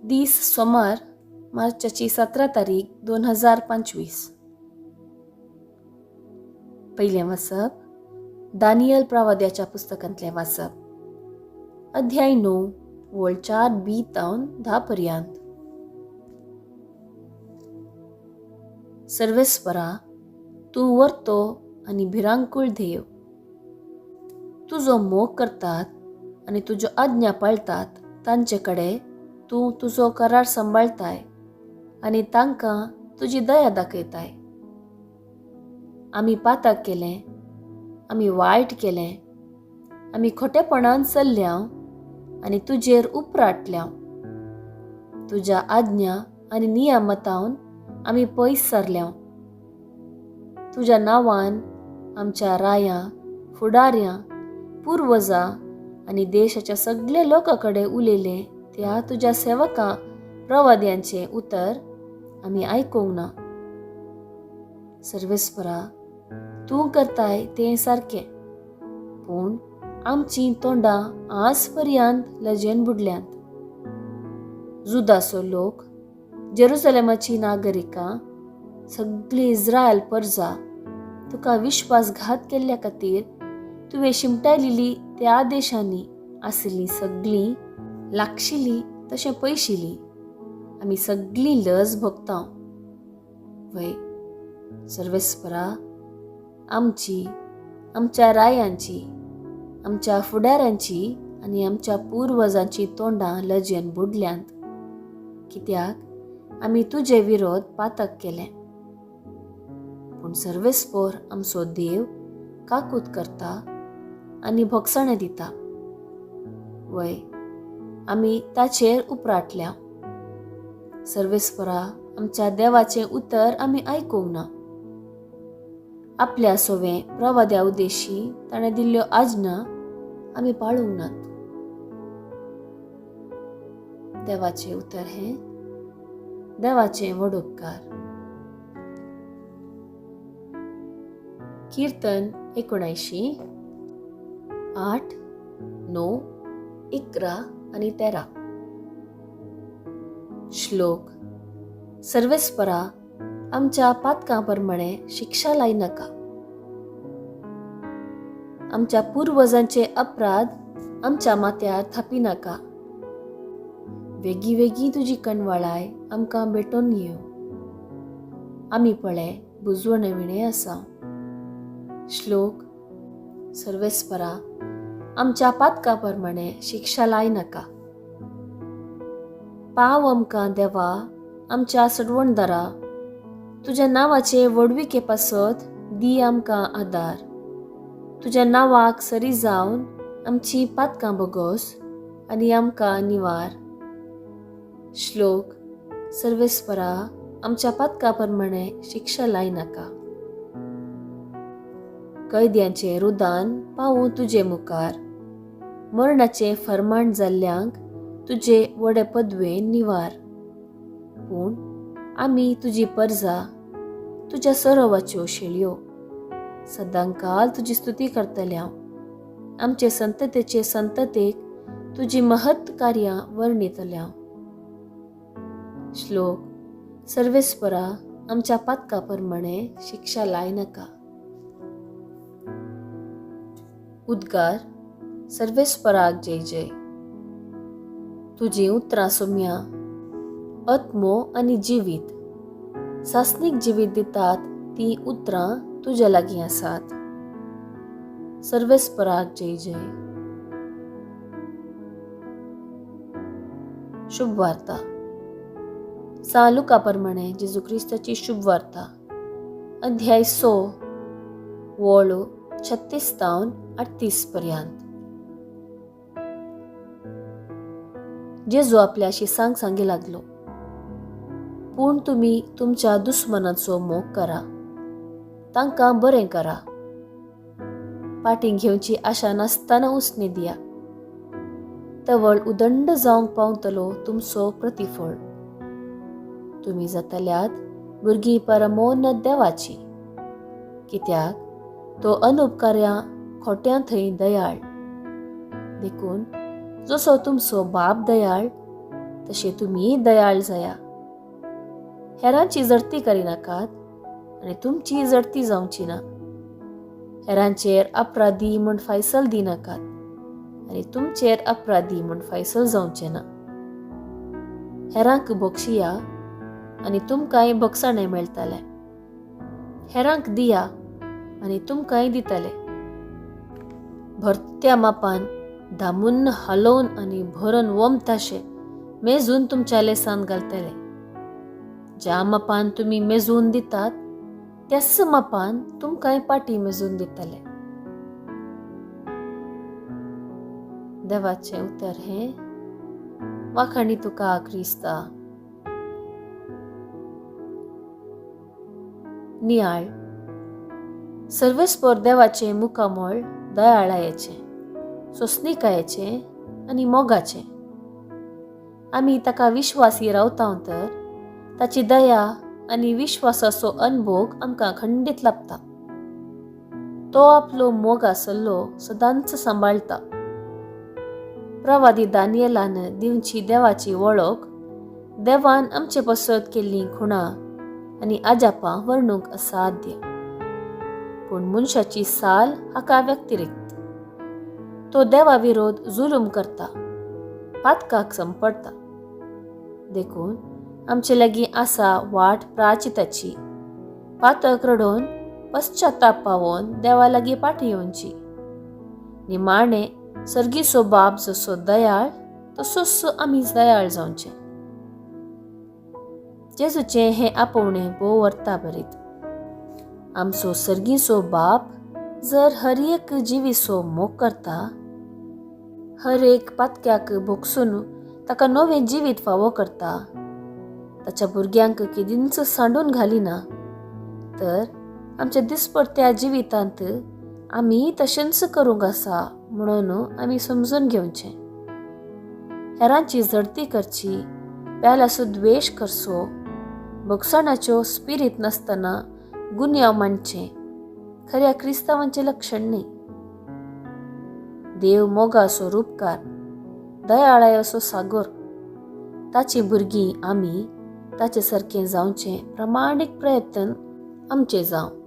दीस सोमार, मार्चाची 17 तारीख 2025. पहिले वाचप दानियल प्रवाद्याच्या पुस्तकांतले वाचप. अध्याय 9 वळ 4b तावन 10 पर्यंत. सर्वेस्परा, तूं वर्तो आनी भिरांकूळ देव. तुजो मोग करतात आनी तुज्यो आज्ञा पाळतात तांचे कडेन तूं तुजो करार सांबाळताय आनी तांकां तुजी दया दाखयताय. आमी पातक केलें, आमी वायट केलें, आमी खोटेपणान चल्ल्याव आनी तुजेर उपराटल्याव. तुज्या आज्ञा आनी नियमांतावन आमी पयस सरल्याव. तुज्या नांवान आमच्या रायां, फुडाऱ्यां, पुर्वजां आनी देशाच्या सगळ्या लोकां कडेन उलयले त्या तुज्या सेवकां प्रवाद्यांचें उतर आमी आयकूंक ना. सर्वेस्परा, तूं करताय तें सारकें, पूण आमचीं तोंडां आज पर्यंत लजेन बुडल्यांत. जुदाचो लोक, जेरुसलेमाची नागरिकां, सगळी इस्रायल परजा तुका विश्वासघात केल्ल्या खातीर तुवें शिमटायलेली त्या देशांनी आसली सगळीं लागशिल्ली तशें पयशिल्ली आमी सगळीं लज भोगतांव. वय सर्वेस्परा, आमची, आमच्या रायांची, आमच्या फुडाऱ्यांची आनी आमच्या पुर्वजांची तोंडां लजेन बुडल्यांत, कित्याक आमी तुजे विरोध पातक केलें. पूण सर्वेस्पोर आमचो देव काकूत करता आनी भोगसणें दिता. वय आमी ताचेर उपराटल्या. सर्वेस्परा, आमच्या देवाचें उतर आमी आयकूंक ना. आपल्या सोवें प्रवाद्या उद्देशी ताणें दिल्ल्यो आज्ञा आमी पाळूंक नात. देवाचें उतर हें देवाचें व्हड उपकार. कीर्तन 79, 8, 9, 11 आनी 13. श्लोक. सर्वेस्परा, आमच्या पातकां प्रमाणे शिक्षा लाय नाका. आमच्या पुर्वजांचे अपराध आमच्या माथ्यार थापी नाका. वेगी वेगी तुजी कणवाळाय आमकां भेटोन येव. आमी पळय बुजवणे विणे आसा. श्लोक. सर्वेस्परा, आमच्या पातकां प्रमाणे शिक्षा लाय नाका. पाव आमकां देवा आमच्या सडवणदारा. तुज्या नांवाचे व्हडविके पासत दी आमकां आदार. तुज्या नांवाक सरी जावन आमची पातकां बोगोस आनी आमकां निवार. श्लोक. सर्वेस्परा, आमच्या पातकां प्रमाणे शिक्षा लाय नाका. कैद्यांचे रुदान पावूं तुजे मुखार. मरणाचें फर्माण जाल्ल्यांक तुजे व्हडे पदवेन निवार. पूण आमी तुजी परजा, तुज्या सरोवाच्यो शेळयो. सदांकाल तुजी स्तुती करतल्या. आमचे संततेचे संततेक तुजी महत् कार्यां वर्णितल्या. श्लोक. सर्वेस्परा, आमच्या पातकां प्रमाणे शिक्षा लाय नाका. उद्गार. सर्वेस्पराक जय जय. तुजी उतरां सोम्या, आत्मो आनी जिवीत. सासनीक जिवीत दितात ती उतरां तुज्या लागीं आसात. सर्वेस्पराक जय जय. शुभ वार्ता. सा लुका प्रमाणे जेजू क्रिस्ताची शुभ वार्ता. अध्याय 6 वळ 36 तावन 38 पर्यंत. जेजू आपल्याशी सांगे लागलो, पूण तुमी तुमच्या दुस्मनांचो मोग करा, तांकां बरें करा. पाटींग घेवची आशा नासतना उसने दिया. तवळ उदंड जावंक पावतलो तुमचो प्रतिफळ. तुमी जातल्यात भुरगीं परमोन्नत देवाची, कित्याक तो अनुपकार्यां खोट्यां थंय दयाळ. देखून जसो तुमचो बाप दयाळ, तशे तुमी दयाळ जाया. हेरांची जडती करिनाकात आनी तुमची जडती जावची ना. हेरांचेर अपराधी म्हूण फैसल दिनाकात आनी तुमचेर अपराधी म्हूण फैसल जावचें ना. हेरांक बक्षिया आनी तुमकांय बक्षाणें मेळटलें. हेरांक दिया आनी तुमकांय दितले. भरत्या मापान धामुन्न हालोवन आनी भरून वमताशे मेजून तुमच्या लेसान घालतले. ज्या मापान तुमी मेजून दितात त्याच मापान तुमकांय पाटी मेजून दितले. देवाचें उतर हें. वाखाणी तुका क्रिस्ता. नियाळ. सर्वेस्पर देवाचें मुखामळ दयाळायेचें, सोंसणिकायेचें आनी मोगाचें. आमी ताका विश्वासी रावता तर ताची दया आनी विश्वासाचो अनुभव आमकां खंडीत लाभता. तो आपलो मोगा सल्लो सदांच सांबाळटा. प्रवादी दानियेलान दिवची देवाची वळख देवान आमचे पसत केल्लीं खुणां आनी आजापां वर्णूंक असाध्य. पूण मनशाची साल हाका व्यतिरिक्त. तो देवा विरोध जुलूम करता, पातकाक संपडटा. देखून आमचे लागीं आसा वाट प्राचिताची. पातक रडोवन पश्चाताप पावोवन देवा लागीं पाटी येवची. निमाणें सर्गीचो बाप जसो दयाळ तसोच आमी दयाळ जावचें. जेजूचें हें आपोवणें भोव वर्ता बरीत. आमचो सर्गीचो बाप जर हर एक जिवीचो मोग करता, हर एक पातक्याक भोगसून ताका नवें जिवीत फावो करता, ताच्या भुरग्यांक केदींच सांडून घालिना, तर आमच्या दिसपट्ट्या जिवितांत आमी तशेंच करूंक आसा म्हणून आमी समजून घेवचें. हेरांची जडती करची, प्यालासो द्वेश करचो, भोगसणाच्यो स्पिरीत नासतना गुन्यांव मांडचें खऱ्या क्रिस्तांवांचें लक्षण न्ही. देव मोगाचो रूपकार, दयाळायेचो सागर. ताची भुरगीं आमी ताचे सारकें जावचें प्रामाणीक प्रयत्न आमचे जावं.